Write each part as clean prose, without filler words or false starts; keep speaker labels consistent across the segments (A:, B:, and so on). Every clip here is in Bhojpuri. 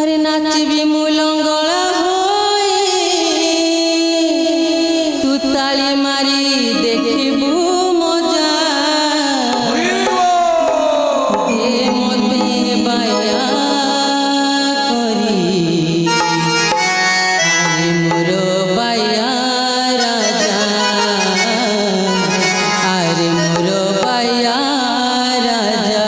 A: अरे नाचबी मुलंगला तू ताली मारी देखबू मजा ए मते बाया करी अरे मोर बाया राजा अरे मोर बाया राजा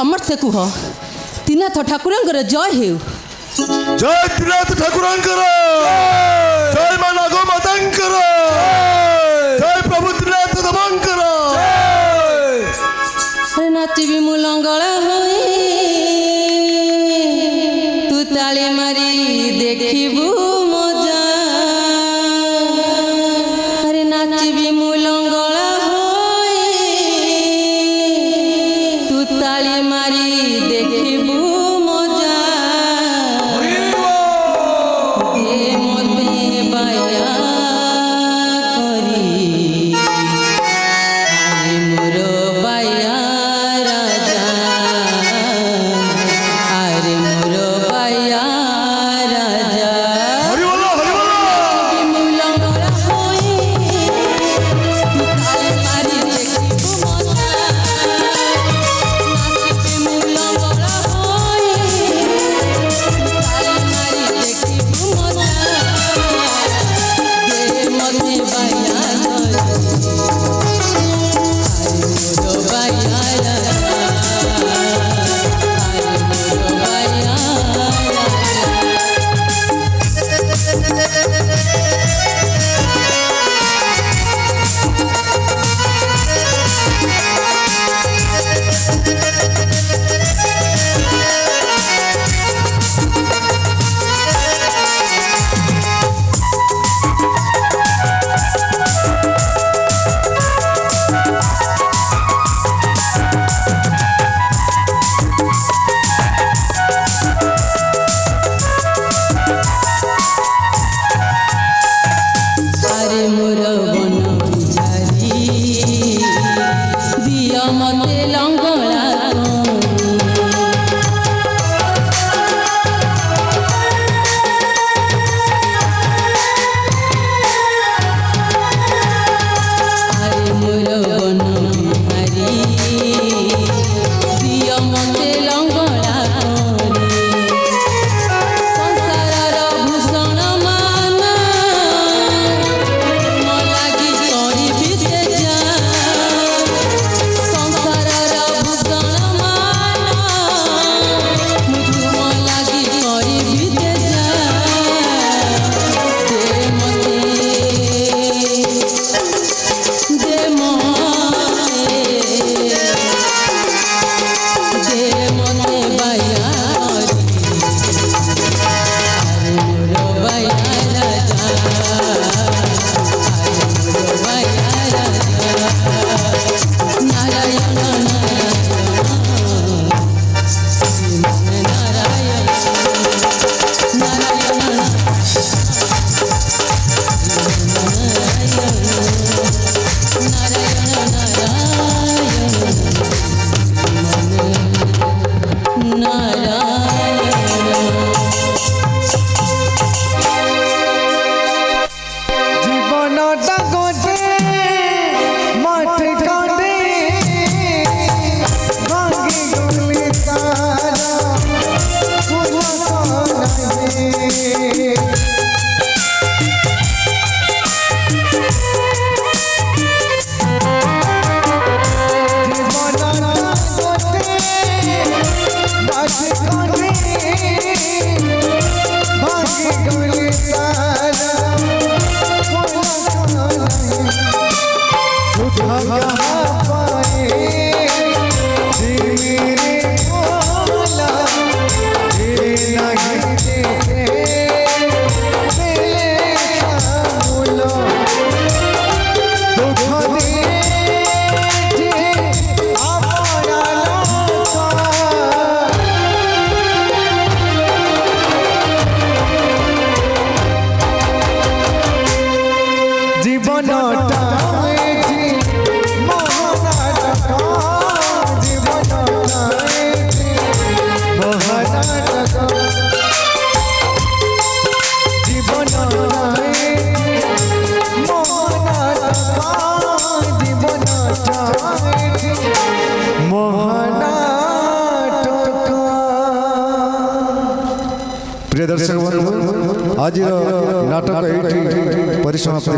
A: समर्थ कुह त्रिनाथ ठाकुर जय हेउ।
B: जय त्रिनाथ ठाकुर, जय मां नाग मातांकर, जय प्रभु त्रिनाथ देवंकर।
A: नाचबी मु लंगड़ा होई तू ताली मारी देखिबू मजा। अरे नाचबी मु लंगड़ा होई तू ताली मारी देखिबू मजा। दे मते बाया करी अरे मोर बाया राजा, अरे मोर बाया राजा।
B: हरि बोलो, हरि बोलो।
A: मु लंगड़ा होई तू ताली मारी देखिबू मजा। नाचबी मु लंगड़ा होई तू ताली मारी देखिबू मजा। दे मते बाया अरे मोर बन बिचारी दिया मते लंगड़ा अरे मोर बन बिहारी दिया मते लंगड़ा संसार भूषण माना लागी करी जा। संसार भूषण माना मुझ लागी करी जा। दे मते दे मते बाया अरे मोर बाया राजा, अरे मोर बाया राजा। नारायण नारायण नारायण नारायण
C: জীবনটা গোটে মাঠে কাঁদে ভাঙি গলি তারা
B: प्रिय दर्शक बंधु आज नाटक परिसमाप्ति।